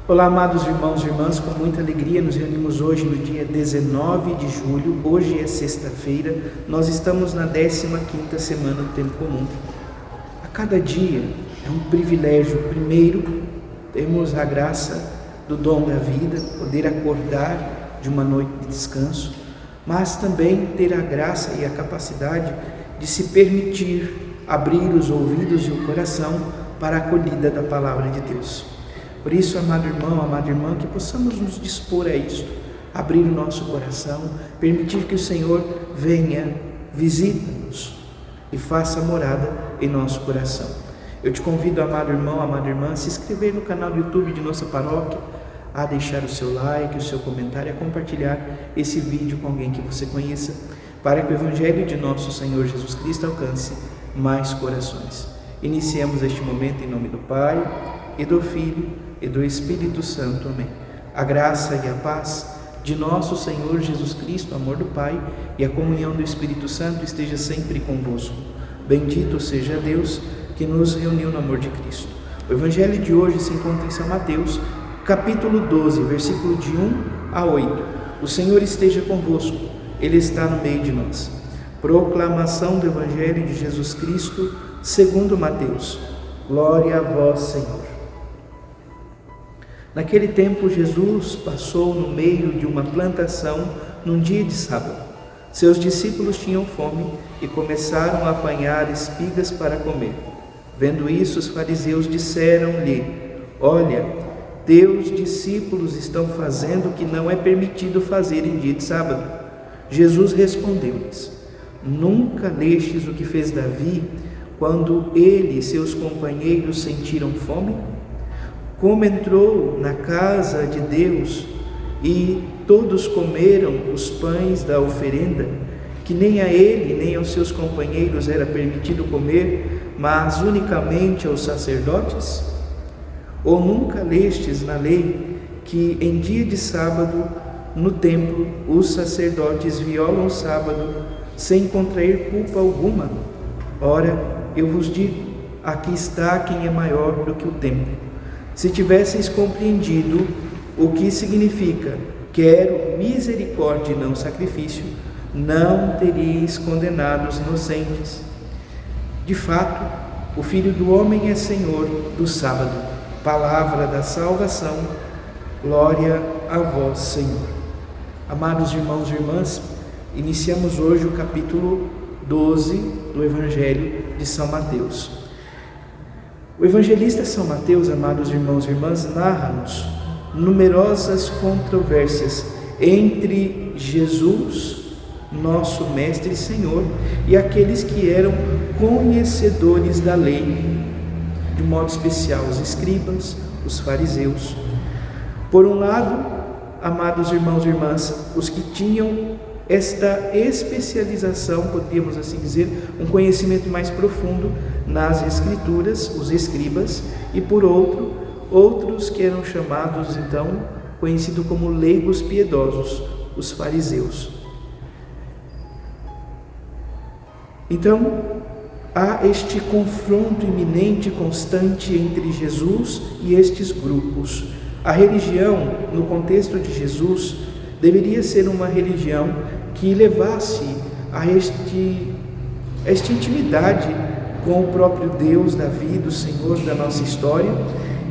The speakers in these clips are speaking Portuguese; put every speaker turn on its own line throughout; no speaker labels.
Olá, amados irmãos e irmãs, com muita alegria nos reunimos hoje no dia 19 de julho, hoje é sexta-feira, nós estamos na 15ª semana do Tempo Comum. A cada dia é um privilégio, primeiro, termos a graça do dom da vida, poder acordar de uma noite de descanso, mas também ter a graça e a capacidade de se permitir abrir os ouvidos e o coração para a acolhida da Palavra de Deus. Por isso, amado irmão, amada irmã, que possamos nos dispor a isto, abrir o nosso coração, permitir que o Senhor venha, visita-nos e faça morada em nosso coração. Eu te convido, amado irmão, amada irmã, a se inscrever no canal do YouTube de nossa paróquia, a deixar o seu like, o seu comentário, a compartilhar esse vídeo com alguém que você conheça, para que o Evangelho de nosso Senhor Jesus Cristo alcance mais corações. Iniciemos este momento em nome do Pai, e do Filho, e do Espírito Santo. Amém. A graça e a paz de nosso Senhor Jesus Cristo, o amor do Pai e a comunhão do Espírito Santo esteja sempre convosco. Bendito seja Deus que nos reuniu no amor de Cristo. O Evangelho de hoje se encontra em São Mateus, capítulo 12, versículo de 1 a 8. O Senhor esteja convosco, Ele está no meio de nós. Proclamação do Evangelho de Jesus Cristo, segundo Mateus. Glória a vós, Senhor. Naquele tempo, Jesus passou no meio de uma plantação num dia de sábado. Seus discípulos tinham fome e começaram a apanhar espigas para comer. Vendo isso, os fariseus disseram-lhe: Olha, teus discípulos estão fazendo o que não é permitido fazer em dia de sábado. Jesus respondeu-lhes: Nunca lestes o que fez Davi quando ele e seus companheiros sentiram fome? Como entrou na casa de Deus e todos comeram os pães da oferenda, que nem a ele nem aos seus companheiros era permitido comer, mas unicamente aos sacerdotes? Ou nunca lestes na lei que em dia de sábado, no templo, os sacerdotes violam o sábado sem contrair culpa alguma? Ora, eu vos digo, aqui está quem é maior do que o templo. Se tivesseis compreendido o que significa quero misericórdia e não sacrifício, não teríeis condenado os inocentes. De fato, o Filho do Homem é Senhor do sábado. Palavra da salvação. Glória a vós, Senhor. Amados irmãos e irmãs, iniciamos hoje o capítulo 12 do Evangelho de São Mateus. O evangelista São Mateus, amados irmãos e irmãs, narra-nos numerosas controvérsias entre Jesus, nosso Mestre e Senhor, e aqueles que eram conhecedores da lei, de modo especial os escribas, os fariseus. Por um lado, amados irmãos e irmãs, os que tinham esta especialização, podíamos assim dizer, um conhecimento mais profundo nas Escrituras, os escribas, e por outro, outros que eram chamados então, conhecidos como leigos piedosos, os fariseus. Então, há este confronto iminente, constante entre Jesus e estes grupos. A religião, no contexto de Jesus, deveria ser uma religião que levasse a esta intimidade com o próprio Deus da vida, o Senhor da nossa história,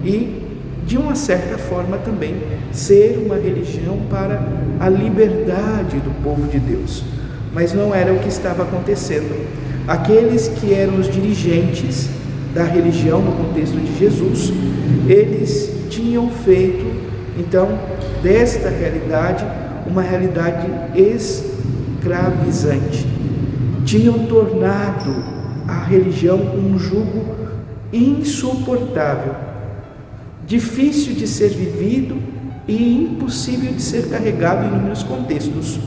e de uma certa forma também ser uma religião para a liberdade do povo de Deus. Mas não era o que estava acontecendo. Aqueles que eram os dirigentes da religião no contexto de Jesus, eles tinham feito então desta realidade uma realidade escravizante. Tinham tornado a religião um jugo insuportável, difícil de ser vivido e impossível de ser carregado em inúmeros contextos,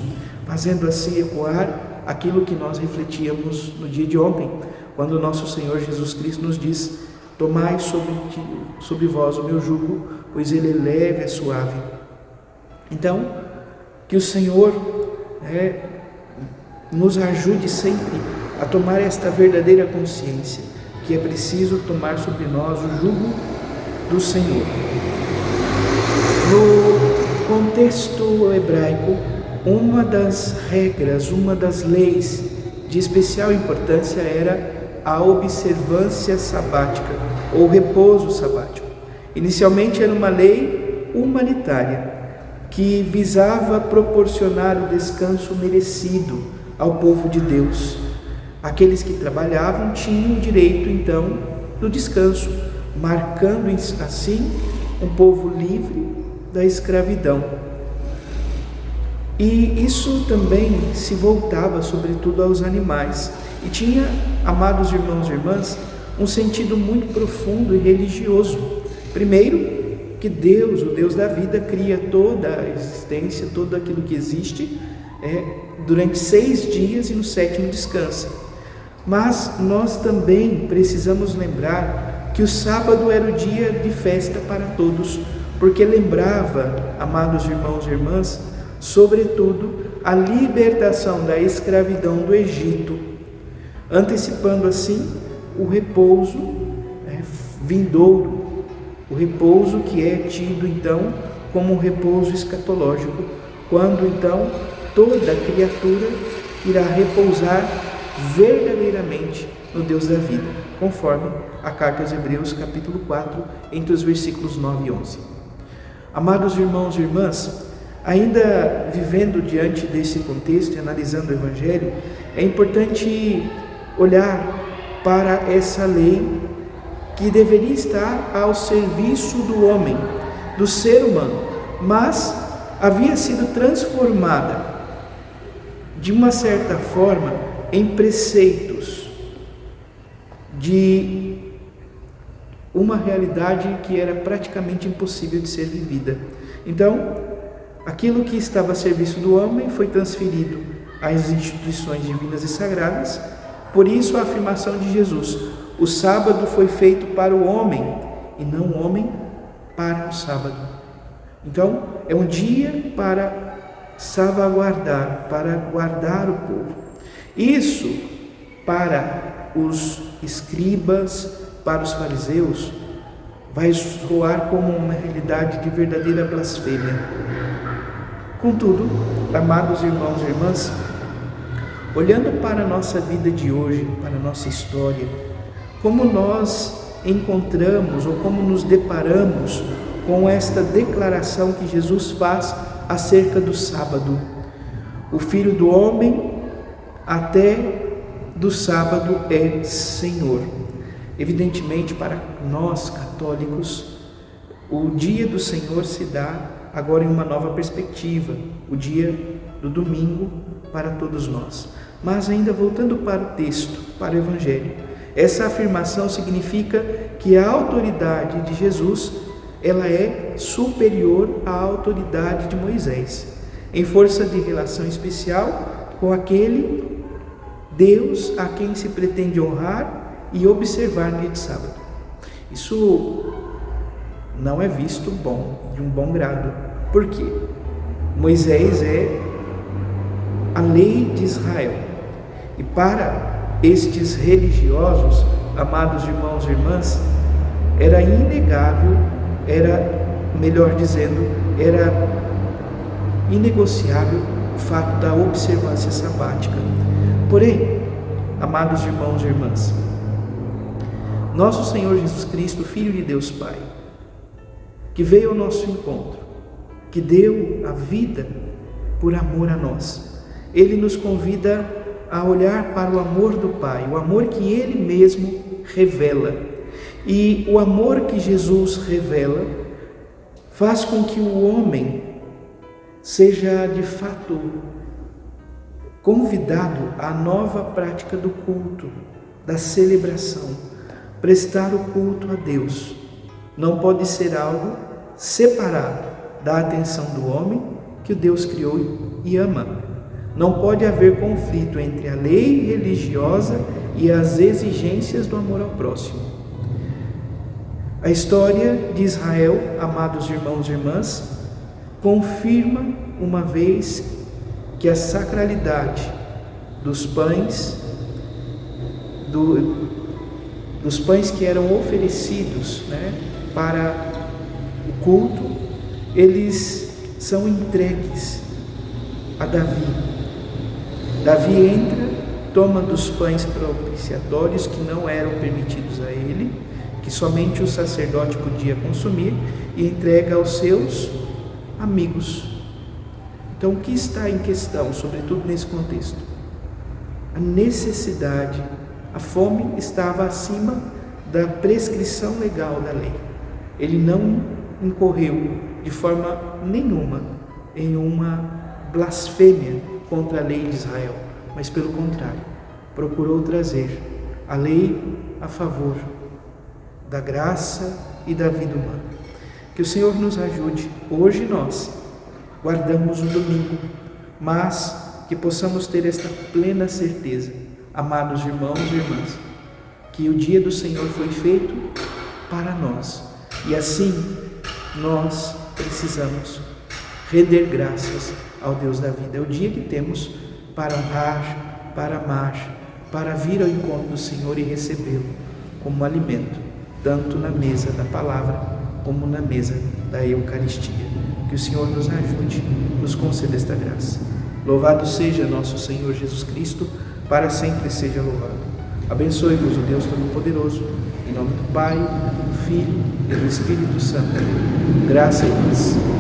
fazendo assim ecoar aquilo que nós refletíamos no dia de ontem, quando o nosso Senhor Jesus Cristo nos diz: Tomai sobre vós o meu jugo, pois ele é leve e suave. Então, que o Senhor nos ajude sempre a tomar esta verdadeira consciência, que é preciso tomar sobre nós o jugo do Senhor. No contexto hebraico, uma das regras, uma das leis de especial importância era a observância sabática ou repouso sabático. Inicialmente era uma lei humanitária que visava proporcionar o descanso merecido ao povo de Deus. Aqueles que trabalhavam tinham o direito, então, do descanso, marcando assim um povo livre da escravidão. E isso também se voltava, sobretudo, aos animais. E tinha, amados irmãos e irmãs, um sentido muito profundo e religioso. Primeiro, que Deus, o Deus da vida, cria toda a existência, tudo aquilo que existe, durante 6 dias e no 7º descansa. Mas nós também precisamos lembrar que o sábado era o dia de festa para todos, porque lembrava, amados irmãos e irmãs, sobretudo a libertação da escravidão do Egito, antecipando assim o repouso vindouro, o repouso que é tido então como um repouso escatológico, quando então toda criatura irá repousar verdadeiramente no Deus da vida, conforme a carta aos Hebreus, capítulo 4, entre os versículos 9 e 11. Amados irmãos e irmãs, ainda vivendo diante desse contexto e analisando o Evangelho, é importante olhar para essa lei que deveria estar ao serviço do homem, do ser humano, mas havia sido transformada de uma certa forma em preceitos de uma realidade que era praticamente impossível de ser vivida. Então, aquilo que estava a serviço do homem foi transferido às instituições divinas e sagradas. Por isso a afirmação de Jesus: o sábado foi feito para o homem e não o homem para o sábado. Então, é um dia para salvaguardar, para guardar o povo. Isso, para os escribas, para os fariseus, vai soar como uma realidade de verdadeira blasfêmia. Contudo, amados irmãos e irmãs, olhando para a nossa vida de hoje, para a nossa história, como nós encontramos ou como nos deparamos com esta declaração que Jesus faz acerca do sábado: o Filho do Homem até do sábado é Senhor. Evidentemente, para nós católicos, o dia do Senhor se dá agora em uma nova perspectiva, o dia do domingo para todos nós. Mas ainda voltando para o texto, para o Evangelho, essa afirmação significa que a autoridade de Jesus, ela é superior à autoridade de Moisés, em força de relação especial com aquele Deus a quem se pretende honrar e observar no dia de sábado. Isso não é visto de um bom grado. Por quê? Moisés é a lei de Israel. E para estes religiosos, amados irmãos e irmãs, era inegável, era inegociável o fato da observância sabática. Porém, amados irmãos e irmãs, nosso Senhor Jesus Cristo, Filho de Deus Pai, que veio ao nosso encontro, que deu a vida por amor a nós, Ele nos convida a olhar para o amor do Pai, o amor que Ele mesmo revela. E o amor que Jesus revela faz com que o homem seja de fato convidado à nova prática do culto, da celebração. Prestar o culto a Deus não pode ser algo separado da atenção do homem que o Deus criou e ama. Não pode haver conflito entre a lei religiosa e as exigências do amor ao próximo. A história de Israel, amados irmãos e irmãs, confirma uma vez que a sacralidade dos pães que eram oferecidos para o culto eles são entregues a Davi. Davi entra, toma dos pães propiciatórios que não eram permitidos a ele, que somente o sacerdote podia consumir, e entrega aos seus amigos. Então, o que está em questão, sobretudo nesse contexto? A necessidade, a fome estava acima da prescrição legal da lei. Ele não incorreu de forma nenhuma em uma blasfêmia contra a lei de Israel, mas pelo contrário, procurou trazer a lei a favor da graça e da vida humana. Que o Senhor nos ajude. Hoje nós guardamos o domingo, mas que possamos ter esta plena certeza, amados irmãos e irmãs, que o dia do Senhor foi feito para nós, e assim nós precisamos render graças ao Deus da vida. É o dia que temos para honrar, para amar, para vir ao encontro do Senhor e recebê-lo como alimento, tanto na mesa da palavra como na mesa da Eucaristia. Que o Senhor nos ajude, nos conceda esta graça. Louvado seja nosso Senhor Jesus Cristo, para sempre seja louvado. Abençoe-vos o Deus Todo-Poderoso, em nome do Pai, do Filho e do Espírito Santo. Graça e paz.